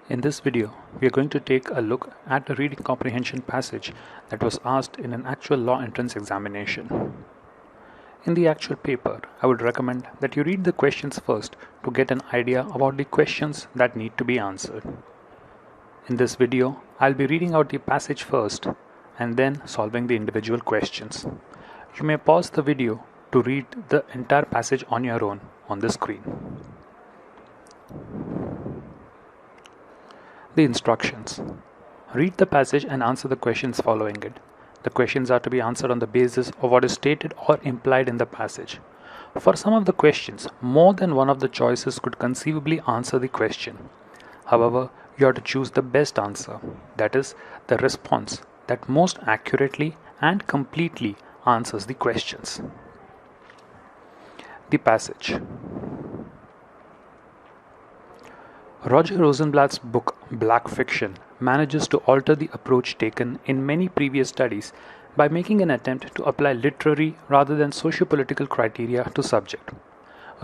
In this video, we are going to take a look at a reading comprehension passage that was asked in an actual law entrance examination. In the actual paper, I would recommend that you read the questions first to get an idea about the questions that need to be answered. In this video, I'll be reading out the passage first and then solving the individual questions. You may pause the video to read the entire passage on your own on the screen. The instructions. Read the passage and answer the questions following it. The questions are to be answered on the basis of what is stated or implied in the passage. For some of the questions, more than one of the choices could conceivably answer the question. However, you have to choose the best answer, that is, the response that most accurately and completely answers the questions. The passage. Roger Rosenblatt's book Black Fiction manages to alter the approach taken in many previous studies by making an attempt to apply literary rather than socio-political criteria to subject.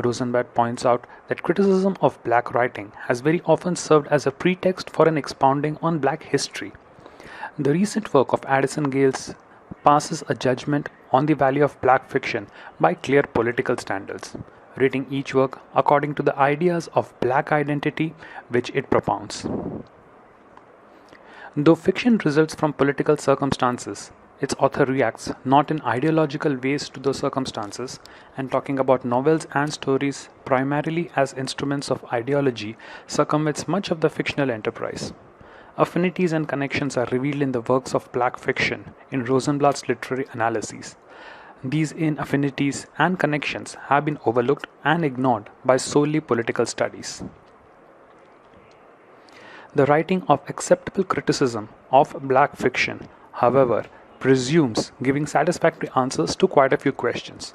Rosenblatt points out that criticism of black writing has very often served as a pretext for an expounding on black history. The recent work of Addison Gales passes a judgment on the value of black fiction by clear political standards, rating each work according to the ideas of black identity which it propounds. Though fiction results from political circumstances, its author reacts not in ideological ways to those circumstances, and talking about novels and stories primarily as instruments of ideology circumvents much of the fictional enterprise. Affinities and connections are revealed in the works of black fiction in Rosenblatt's literary analyses. These affinities and connections have been overlooked and ignored by solely political studies. The writing of acceptable criticism of black fiction, however, presumes giving satisfactory answers to quite a few questions.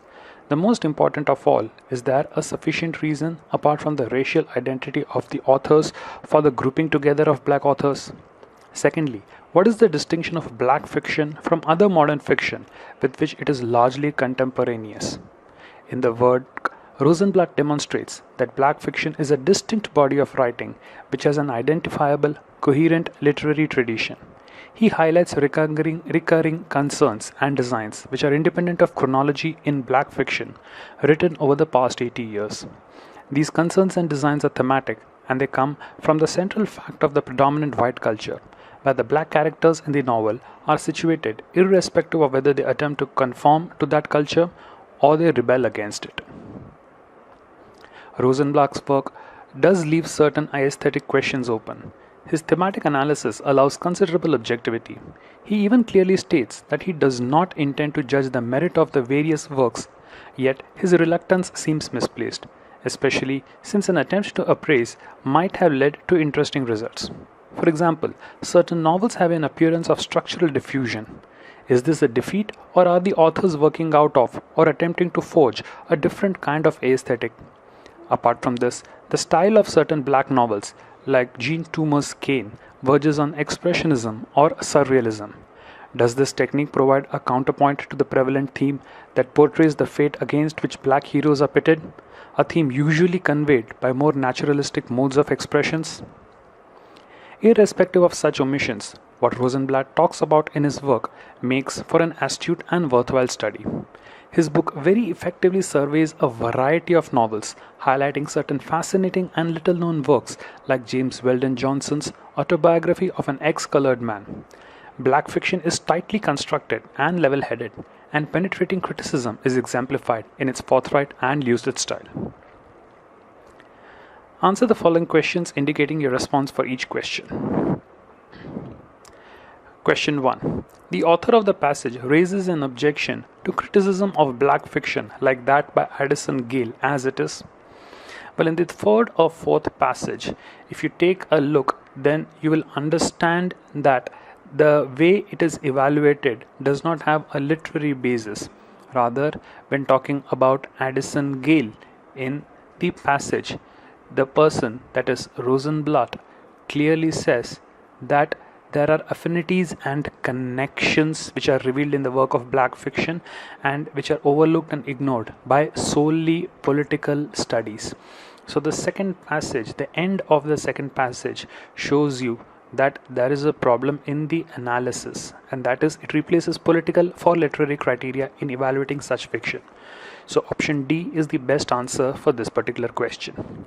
The most important of all, is there a sufficient reason apart from the racial identity of the authors for the grouping together of black authors? Secondly, what is the distinction of black fiction from other modern fiction with which it is largely contemporaneous? In the work, Rosenblatt demonstrates that black fiction is a distinct body of writing which has an identifiable, coherent literary tradition. He highlights recurring concerns and designs which are independent of chronology in black fiction written over the past 80 years. These concerns and designs are thematic, and they come from the central fact of the predominant white culture, where the black characters in the novel are situated irrespective of whether they attempt to conform to that culture or they rebel against it. Rosenblatt's work does leave certain aesthetic questions open. His thematic analysis allows considerable objectivity. He even clearly states that he does not intend to judge the merit of the various works, yet his reluctance seems misplaced, especially since an attempt to appraise might have led to interesting results. For example, certain novels have an appearance of structural diffusion. Is this a defeat, or are the authors working out of or attempting to forge a different kind of aesthetic? Apart from this, the style of certain black novels, like Jean Toomer's Cane, verges on expressionism or surrealism. Does this technique provide a counterpoint to the prevalent theme that portrays the fate against which black heroes are pitted, a theme usually conveyed by more naturalistic modes of expressions? Irrespective of such omissions, what Rosenblatt talks about in his work makes for an astute and worthwhile study. His book very effectively surveys a variety of novels, highlighting certain fascinating and little-known works like James Weldon Johnson's Autobiography of an Ex-Colored Man. Black fiction is tightly constructed and level-headed, and penetrating criticism is exemplified in its forthright and lucid style. Answer the following questions indicating your response for each question. Question 1. The author of the passage raises an objection to criticism of black fiction like that by Addison Gale as it is. Well, in the third or fourth passage, if you take a look, then you will understand that the way it is evaluated does not have a literary basis. Rather, when talking about Addison Gale in the passage, the person, that is Rosenblatt, clearly says that there are affinities and connections which are revealed in the work of black fiction and which are overlooked and ignored by solely political studies. So the second passage, the end of the second passage, shows you that there is a problem in the analysis, and that is it replaces political for literary criteria in evaluating such fiction. So option D is the best answer for this particular question.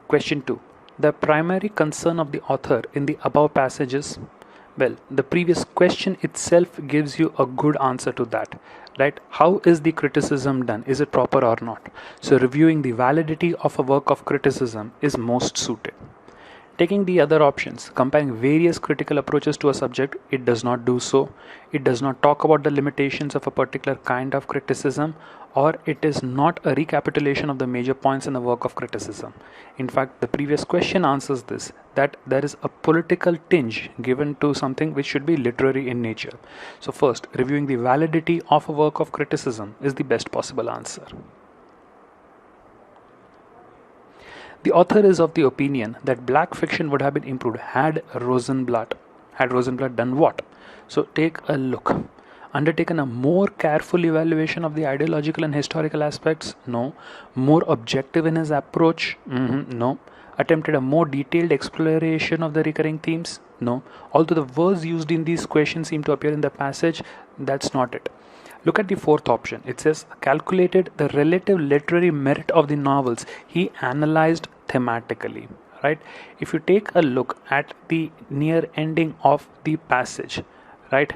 Question 2. The primary concern of the author in the above passages. Well, the previous question itself gives you a good answer to that, right? How is the criticism done? Is it proper or not? So reviewing the validity of a work of criticism is most suited. Taking the other options, comparing various critical approaches to a subject, it does not do so. It does not talk about the limitations of a particular kind of criticism, or it is not a recapitulation of the major points in the work of criticism. In fact, the previous question answers this, that there is a political tinge given to something which should be literary in nature. So first, reviewing the validity of a work of criticism is the best possible answer. The author is of the opinion that black fiction would have been improved had Rosenblatt done what? So take a look. Undertaken a more careful evaluation of the ideological and historical aspects? No. More objective in his approach? No. Attempted a more detailed exploration of the recurring themes? No. Although the words used in these questions seem to appear in the passage, that's not it. Look at the fourth option. It says calculated the relative literary merit of the novels he analyzed thematically. Right? If you take a look at the near ending of the passage, right?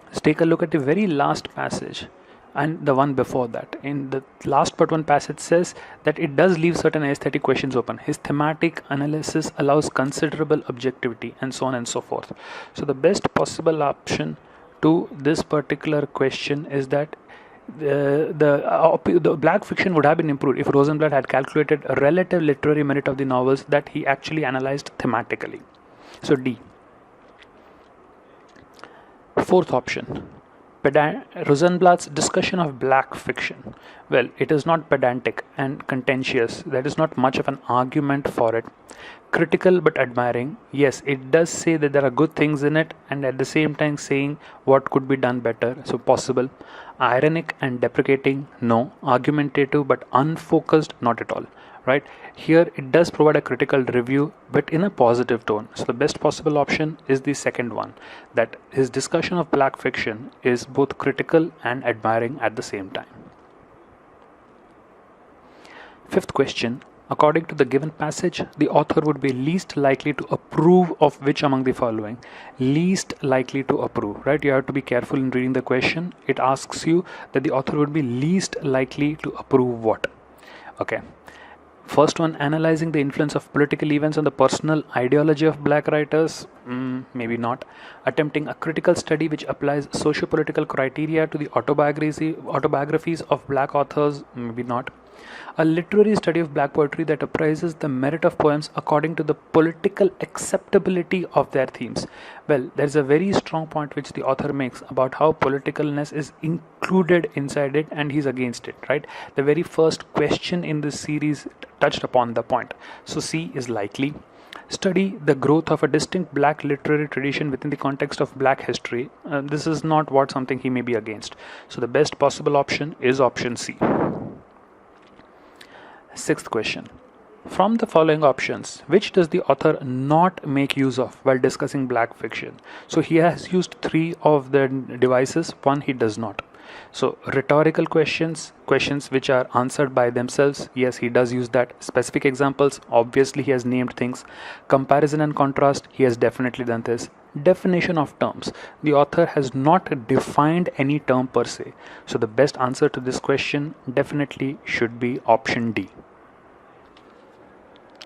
Let's take a look at the very last passage and the one before that. In the last but one passage says that it does leave certain aesthetic questions open. His thematic analysis allows considerable objectivity, and so on and so forth. So the best possible option to this particular question is that the black fiction would have been improved if Rosenblatt had calculated a relative literary merit of the novels that he actually analyzed thematically. So D. Fourth option. Rosenblatt's discussion of black fiction. Well, it is not pedantic and contentious. There is not much of an argument for it. Critical but admiring. Yes, it does say that there are good things in it, and at the same time saying what could be done better. So possible. Ironic and deprecating. No. Argumentative but unfocused. Not at all. Right here it does provide a critical review, but in a positive tone. So the best possible option is the second one, that his discussion of black fiction is both critical and admiring at the same time. Fifth question. According to the given passage, the author would be least likely to approve of which among the following? Least likely to approve, right? You have to be careful in reading the question. It asks you that the author would be least likely to approve what? Okay. First one, analyzing the influence of political events on the personal ideology of black writers? Maybe not. Attempting a critical study which applies socio-political criteria to the autobiographies of black authors? Maybe not. A literary study of black poetry that appraises the merit of poems according to the political acceptability of their themes. Well, there's a very strong point which the author makes about how politicalness is included inside it, and he's against it, right? The very first question in this series touched upon the point. So C is likely. Study the growth of a distinct black literary tradition within the context of black history. This is not what something he may be against. So the best possible option is option C. Sixth question. From the following options, which does the author not make use of while discussing black fiction? So he has used three of the devices, one he does not. So rhetorical questions which are answered by themselves, yes, he does use that. Specific examples, obviously he has named things. Comparison and contrast, he has definitely done this. Definition of terms, the author has not defined any term per se. So the best answer to this question definitely should be option D.